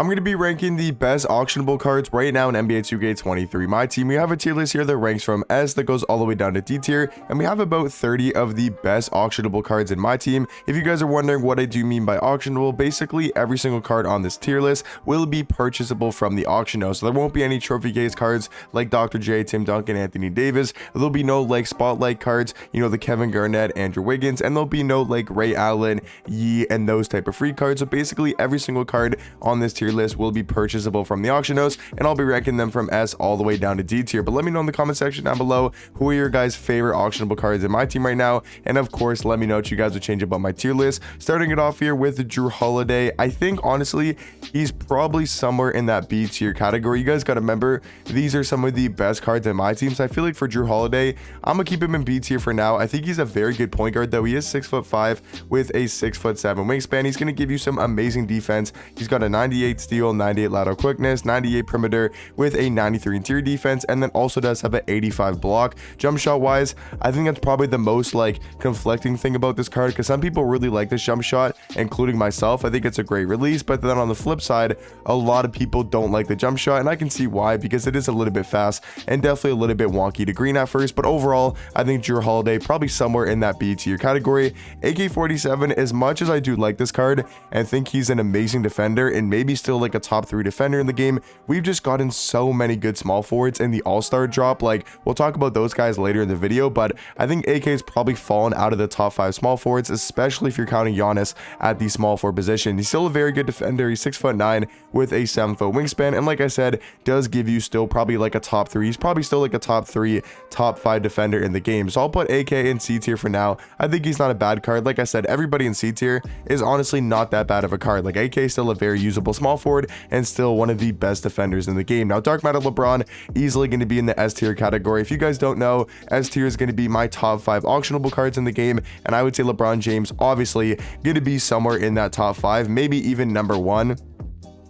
I'm going to be ranking the best auctionable cards right now in NBA 2K23. My team, we have a tier list here that ranks from S that goes all the way down to D tier, and we have about 30 of the best auctionable cards in my team. If you guys are wondering what I do mean by auctionable, basically every single card on this tier list will be purchasable from the auction house. So there won't be any trophy case cards like Dr. J, Tim Duncan, Anthony Davis. There'll be no like spotlight cards, the Kevin Garnett, Andrew Wiggins, and there'll be no like Ray Allen, Yee, and those type of free cards. So basically every single card on this tier list will be purchasable from the auction house, and I'll be ranking them from S all the way down to D tier. But let me know in the comment section down below who are your guys' favorite auctionable cards in my team right now, and of course let me know what you guys would change about my tier list. Starting it off here with Drew Holiday. I think honestly he's probably somewhere in that B tier category. You guys got to remember these are some of the best cards in my team, so I feel like for Drew Holiday I'm gonna keep him in B tier for now. I think he's a very good point guard, though. He is 6'5" with a 6'7" wingspan. He's gonna give you some amazing defense. He's got a 98 steal, 98 lateral quickness, 98 perimeter with a 93 interior defense, and then also does have an 85 block. Jump shot wise, I think that's probably the most like conflicting thing about this card, because some people really like this jump shot, including myself. I think it's a great release, but then on the flip side, a lot of people don't like the jump shot, and I can see why, because it is a little bit fast and definitely a little bit wonky to green at first. But overall, I think Drew Holiday probably somewhere in that B tier category. AK-47, as much as I do like this card and think he's an amazing defender and maybe still like a top 3 defender in the game, we've just gotten so many good small forwards in the all-star drop. Like, we'll talk about those guys later in the video, but I think AK has probably fallen out of the top 5 small forwards, especially if you're counting Giannis at the small forward position. He's still a very good defender. He's 6'9" with a 7-foot wingspan, and like I said, does give you still probably like a top 3. He's probably still like a top 3, top 5 defender in the game. So I'll put AK in C tier for now. I think he's not a bad card. Like I said, everybody in C tier is honestly not that bad of a card. Like, AK is still a very usable small forward and still one of the best defenders in the game. Now, Dark Matter LeBron easily going to be in the S tier category. If you guys don't know, S tier is going to be my top 5 auctionable cards in the game, and I would say LeBron James obviously going to be somewhere in that top 5, maybe even number 1.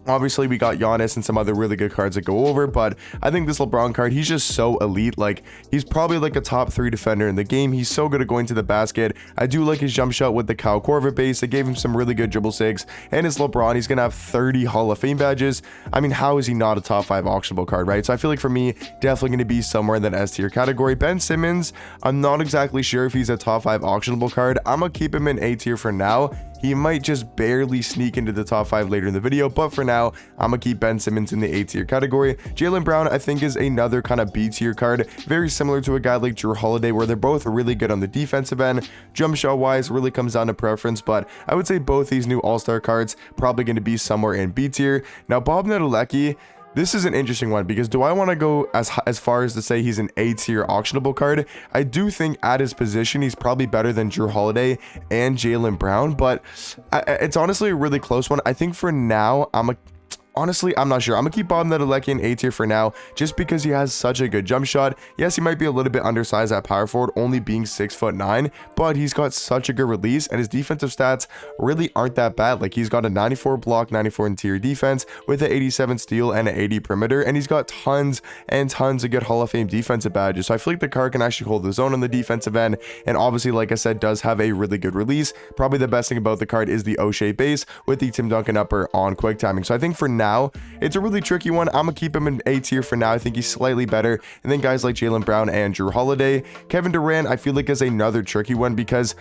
Obviously, we got Giannis and some other really good cards that go over, but I think this LeBron card, he's just so elite. Like, he's probably like a top 3 defender in the game. He's so good at going to the basket. I do like his jump shot with the Kyle Korver base. It gave him some really good dribble sigs, and it's LeBron. He's gonna have 30 Hall of Fame badges. I mean, how is he not a top 5 auctionable card, right? So I feel like for me, definitely going to be somewhere in that S tier category. Ben Simmons, I'm not exactly sure if he's a top 5 auctionable card. I'm gonna keep him in A tier for now. He might just barely sneak into the top 5 later in the video, but for now, I'm gonna keep Ben Simmons in the A tier category. Jaylen Brown, I think, is another kind of B tier card, very similar to a guy like Drew Holiday, where they're both really good on the defensive end. Jump shot wise, really comes down to preference, but I would say both these new all-star cards probably going to be somewhere in B tier. Now, Bob Nedelecki, this is an interesting one, because do I want to go as far as to say he's an A tier auctionable card? I do think at his position he's probably better than Drew Holiday and Jaylen Brown, but it's honestly a really close one. I think for now honestly, I'm not sure. I'm gonna keep Bob Nedelecki in A tier for now, just because he has such a good jump shot. Yes, he might be a little bit undersized at power forward, only being 6'9", but he's got such a good release, and his defensive stats really aren't that bad. Like, he's got a 94 block, 94 interior defense with an 87 steal and an 80 perimeter, and he's got tons and tons of good Hall of Fame defensive badges. So I feel like the card can actually hold the zone on the defensive end, and obviously, like I said, does have a really good release. Probably the best thing about the card is the O-shape base with the Tim Duncan upper on quick timing. So I think for now, it's a really tricky one. I'm gonna keep him in A tier for now. I think he's slightly better, and then guys like Jaylen Brown and Drew Holiday. Kevin Durant, I feel like, is another tricky one, because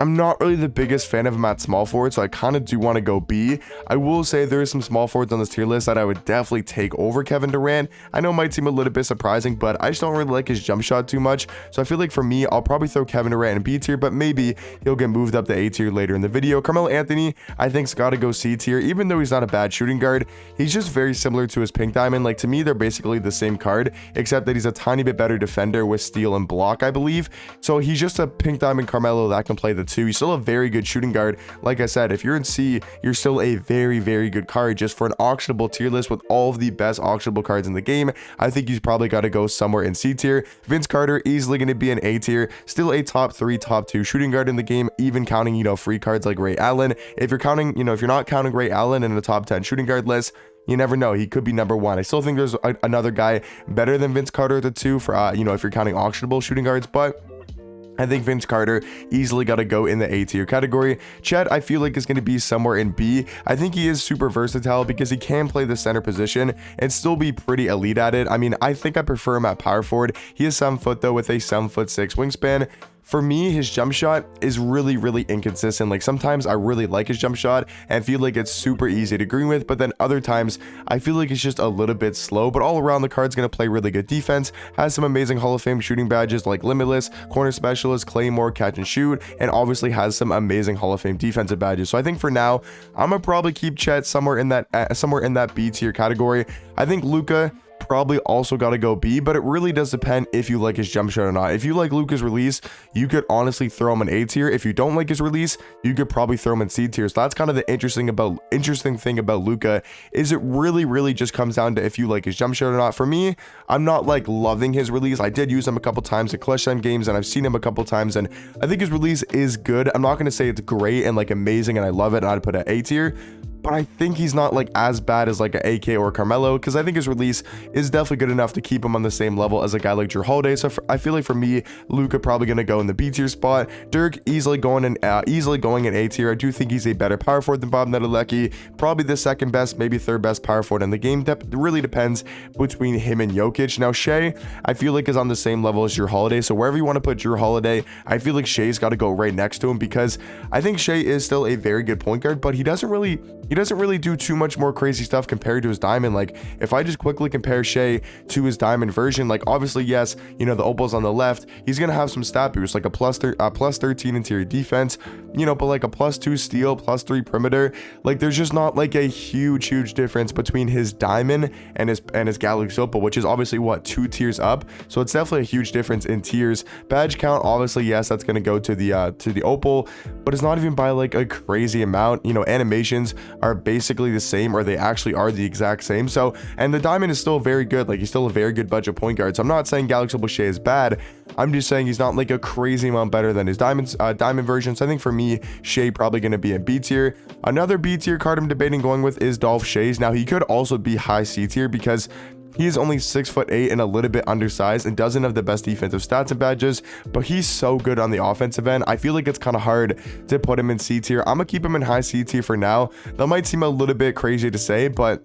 I'm not really the biggest fan of him at small forward, so I kind of do want to go B. I will say there are some small forwards on this tier list that I would definitely take over Kevin Durant. I know it might seem a little bit surprising, but I just don't really like his jump shot too much. So I feel like for me, I'll probably throw Kevin Durant in B tier, but maybe he'll get moved up to A tier later in the video. Carmelo Anthony, I think's got to go C tier, even though he's not a bad shooting guard. He's just very similar to his Pink Diamond. Like, to me, they're basically the same card, except that he's a tiny bit better defender with steal and block, I believe. So he's just a Pink Diamond Carmelo that can play the 2. He's still a very good shooting guard. Like I said, if you're in C, you're still a very, very good card. Just for an auctionable tier list with all of the best auctionable cards in the game, I think he's probably got to go somewhere in C tier. Vince Carter, easily going to be an A tier. Still a top 3, top 2 shooting guard in the game, even counting, free cards like Ray Allen. If you're counting, if you're not counting Ray Allen in a top 10 shooting guard list, you never know, he could be number 1. I still think there's another guy better than Vince Carter at the 2 for, if you're counting auctionable shooting guards, but I think Vince Carter easily got to go in the A tier category. Chet, I feel like is going to be somewhere in B. I think he is super versatile because he can play the center position and still be pretty elite at it. I mean, I think I prefer him at power forward. He is 7 foot though with a 7'6" wingspan. For me, his jump shot is really inconsistent. Like sometimes I really like his jump shot and feel like it's super easy to agree with, but then other times I feel like it's just a little bit slow. But all around, the card's going to play really good defense, has some amazing Hall of Fame shooting badges like Limitless, Corner Specialist, Claymore, Catch and Shoot, and obviously has some amazing Hall of Fame defensive badges. So I think for now, I'm gonna probably keep Chet somewhere in that B tier category. I think Luka probably also got to go B, but it really does depend if you like his jump shot or not. If you like Luka's release, you could honestly throw him in A tier. If you don't like his release, you could probably throw him in C tier. So that's kind of the interesting thing about Luka, is it really just comes down to if you like his jump shot or not. For me, I'm not like loving his release. I did use him a couple times in clutch time games, and I've seen him a couple times, and I think his release is good. I'm not going to say it's great and like amazing and I love it and I'd put it at A tier, but I think he's not like as bad as like an AK or Carmelo, because I think his release is definitely good enough to keep him on the same level as a guy like Jrue Holiday. So I feel like for me, Luka probably going to go in the B tier spot. Dirk easily going in A tier. I do think he's a better power forward than Bob Nedelecki, probably the second best, maybe third best power forward in the game. That really depends between him and Jokic. Now Shea, I feel like is on the same level as Jrue Holiday. So wherever you want to put Jrue Holiday, I feel like Shea's got to go right next to him, because I think Shea is still a very good point guard, but he doesn't really do too much more crazy stuff compared to his diamond. Like if I just quickly compare Shea to his diamond version, like obviously yes, you know, the opal's on the left, he's gonna have some stat boosts like a plus 13 interior defense, you know, but like a +2 steal, +3 perimeter. Like there's just not like a huge difference between his diamond and his Galaxy opal, which is obviously what, 2 tiers up. So it's definitely a huge difference in tiers. Badge count, obviously yes, that's gonna go to the opal, but it's not even by like a crazy amount. You know, animations are basically the same, or they actually are the exact same. So, and the diamond is still very good. Like he's still a very good budget point guard. So I'm not saying Galaxy opal Shea is bad. I'm just saying he's not like a crazy amount better than his diamond version. So I think for me, Shea probably going to be in B tier. Another B tier card I'm debating going with is Dolph Schayes. Now he could also be high C tier because he is only 6'8" and a little bit undersized and doesn't have the best defensive stats and badges, but he's so good on the offensive end. I feel like it's kind of hard to put him in C tier. I'm gonna keep him in high C tier for now. That might seem a little bit crazy to say, but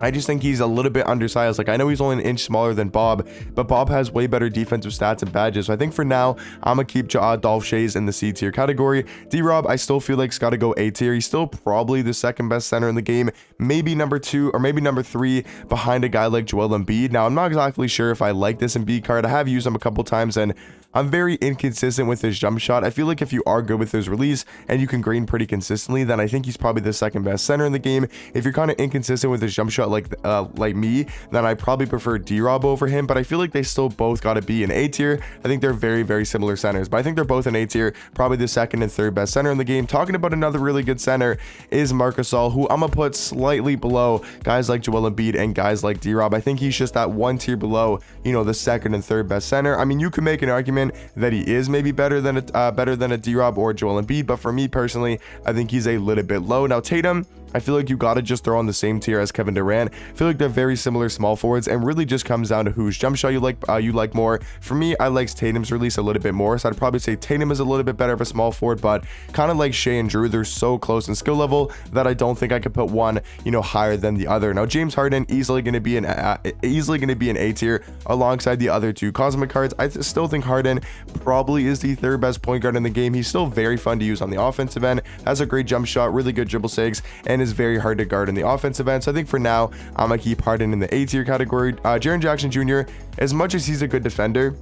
I just think he's a little bit undersized. Like I know he's only an inch smaller than Bob, but Bob has way better defensive stats and badges. So I think for now, I'm gonna keep Dolph Schayes in the C tier category. D-Rob, I still feel like he's got to go A tier. He's still probably the second best center in the game, maybe number 2 or maybe number 3 behind a guy like Joel Embiid. Now I'm not exactly sure if I like this Embiid card. I have used him a couple times and I'm very inconsistent with his jump shot. I feel like if you are good with his release and you can green pretty consistently, then I think he's probably the second best center in the game. If you're kind of inconsistent with his jump shot like me, then I probably prefer D-Rob over him, but I feel like they still both got to be in A tier. I think they're very similar centers, but I think they're both in A tier, probably the second and third best center in the game. Talking about another really good center is Marc Gasol, who I'm gonna put slightly below guys like Joel Embiid and guys like D-Rob. I think he's just that one tier below, you know, the second and third best center. I mean, you can make an argument that he is maybe better than a D-Rob or Joel Embiid, but for me personally, I think he's a little bit low. Now Tatum, I feel like you got to just throw on the same tier as Kevin Durant. I feel like they're very similar small forwards, and really just comes down to whose jump shot you like more. For me, I like Tatum's release a little bit more, so I'd probably say Tatum is a little bit better of a small forward, but kind of like Shea and Jrue, they're so close in skill level that I don't think I could put one, you know, higher than the other. Now James Harden easily going to be an A tier alongside the other two Cosmic cards. I still think Harden probably is the third best point guard in the game. He's still very fun to use on the offensive end, has a great jump shot, really good dribble saves, and is very hard to guard in the offensive end. So I think for now, I'm gonna keep Harden in the A tier category. Jaren Jackson Jr., as much as he's a good defender,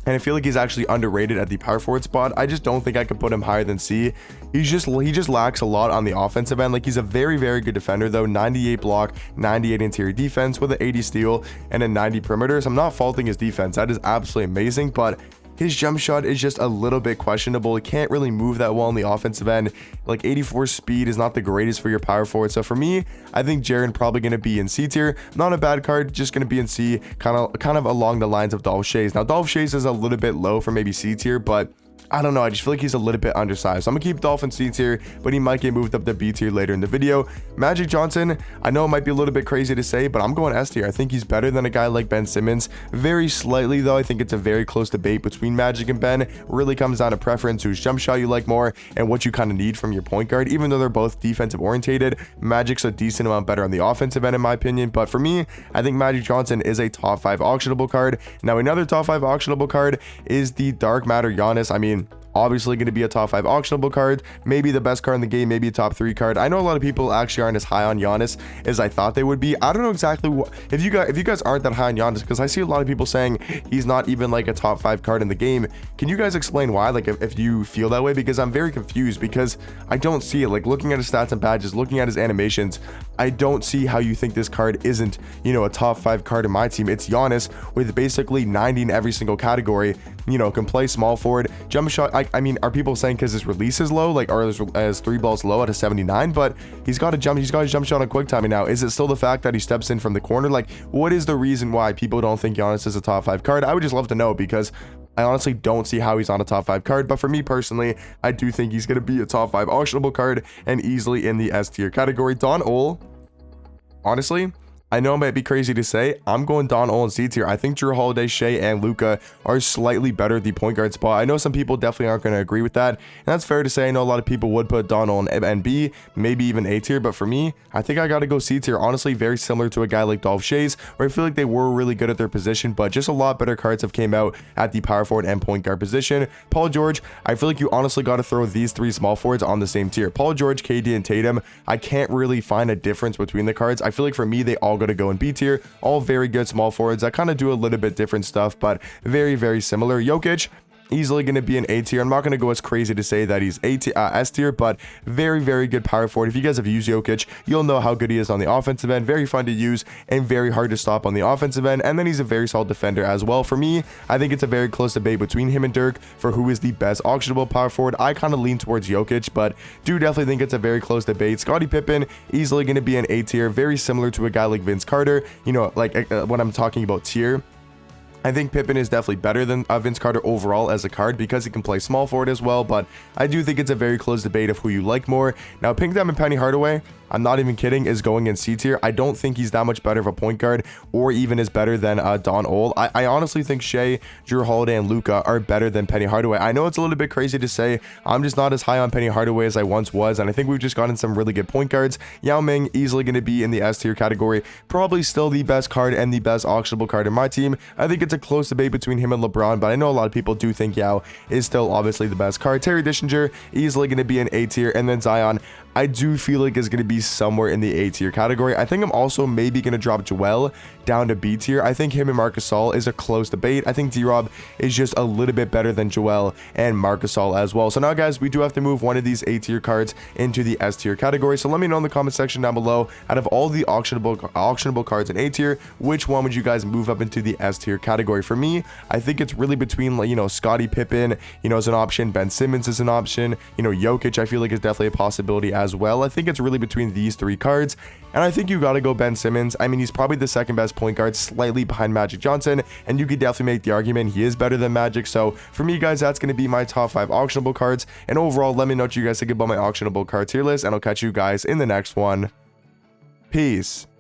and I feel like he's actually underrated at the power forward spot, I just don't think I could put him higher than C. He just lacks a lot on the offensive end. Like he's a very good defender though, 98 block, 98 interior defense with an 80 steal and a 90 perimeter. So I'm not faulting his defense. That is absolutely amazing, but his jump shot is just a little bit questionable. He can't really move that well on the offensive end. Like 84 speed is not the greatest for your power forward. So for me, I think Jaren probably going to be in C tier. Not a bad card, just going to be in C, kind of along the lines of Dolph Schayes. Now Dolph Schayes is a little bit low for maybe C tier, but I don't know, I just feel like he's a little bit undersized. So I'm gonna keep Dolphin C tier, but he might get moved up to B tier later in the video. Magic Johnson, I know it might be a little bit crazy to say, but I'm going S tier. I think he's better than a guy like Ben Simmons. Very slightly though. I think it's a very close debate between Magic and Ben. Really comes down to preference, whose jump shot you like more, and what you kind of need from your point guard. Even though they're both defensive orientated, Magic's a decent amount better on the offensive end in my opinion. But for me, I think Magic Johnson is a top 5 auctionable card. Now another top 5 auctionable card is the Dark Matter Giannis. I mean, obviously going to be a top 5 auctionable card, maybe the best card in the game, maybe a top 3 card. I know a lot of people actually aren't as high on Giannis as I thought they would be. I don't know exactly what, if you guys aren't that high on Giannis, because I see a lot of people saying he's not even like a top 5 card in the game. Can you guys explain why, like if you feel that way? Because I'm very confused, because I don't see it. Like looking at his stats and badges, looking at his animations, I don't see how you think this card isn't, you know, a top 5 card in my team. It's Giannis with basically 90 in every single category, you know, can play small forward, jump shot. I mean, are people saying because his release is low, like, or his 3 balls low at a 79? But he's got his jump shot on quick timing now. Is it still the fact that he steps in from the corner? Like, what is the reason why people don't think Giannis is a top 5 card? I would just love to know, because I honestly don't see how he's on a top 5 card. But for me personally, I do think he's going to be a top 5 auctionable card and easily in the S tier category. Don Ol, honestly, I know it might be crazy to say, I'm going Don Ol and C tier. I think Drew Holiday, Shea, and Luka are slightly better at the point guard spot. I know some people definitely aren't going to agree with that, and that's fair to say. I know a lot of people would put Don Ol and B, maybe even A tier, but for me, I think I got to go C tier. Honestly, very similar to a guy like Dolph Shays, where I feel like they were really good at their position, but just a lot better cards have came out at the power forward and point guard position. Paul George, I feel like you honestly got to throw these 3 small forwards on the same tier. Paul George, KD, and Tatum, I can't really find a difference between the cards. I feel like for me, they all got to go in B tier. All very good small forwards that kind of do a little bit different stuff, but very, very similar. Jokic, easily going to be an A tier. I'm not going to go as crazy to say that he's S tier, but very, very good power forward. If you guys have used Jokic, you'll know how good he is on the offensive end. Very fun to use and very hard to stop on the offensive end. And then he's a very solid defender as well. For me, I think it's a very close debate between him and Dirk for who is the best auctionable power forward. I kind of lean towards Jokic, but do definitely think it's a very close debate. Scottie Pippen, easily going to be an A tier. Very similar to a guy like Vince Carter. You know, like when I'm talking about tier, I think Pippen is definitely better than Vince Carter overall as a card, because he can play small forward as well, but I do think it's a very close debate of who you like more. Now, Pink Diamond Penny Hardaway, I'm not even kidding, is going in C tier. I don't think he's that much better of a point guard, or even is better than Don Ol. I honestly think Shea, Drew Holiday, and Luka are better than Penny Hardaway. I know it's a little bit crazy to say. I'm just not as high on Penny Hardaway as I once was, and I think we've just gotten some really good point guards. Yao Ming, easily going to be in the S tier category. Probably still the best card and the best auctionable card in my team. I think it's a close debate between him and LeBron, but I know a lot of people do think Yao is still obviously the best card. Terry Dishinger, easily going to be an A tier, and then Zion, I do feel like is going to be somewhere in the A tier category. I think I'm also maybe going to drop Joel down to B tier. I think him and Marc Gasol is a close debate. I think D-Rob is just a little bit better than Joel and Marc Gasol as well. So now, guys, we do have to move one of these A tier cards into the S tier category. So let me know in the comment section down below, out of all the auctionable cards in A tier, which one would you guys move up into the S tier category? For me, I think it's really between, like, you know, Scottie Pippen, you know, is an option. Ben Simmons is an option. You know, Jokic, I feel like is definitely a possibility as well. I think it's really between these 3 cards, and I think you got to go Ben Simmons. I mean, he's probably the second best point guard, slightly behind Magic Johnson, and you could definitely make the argument he is better than Magic. So for me, guys, that's going to be my top 5 auctionable cards. And overall, let me know what you guys think about my auctionable card tier list, and I'll catch you guys in the next one. Peace.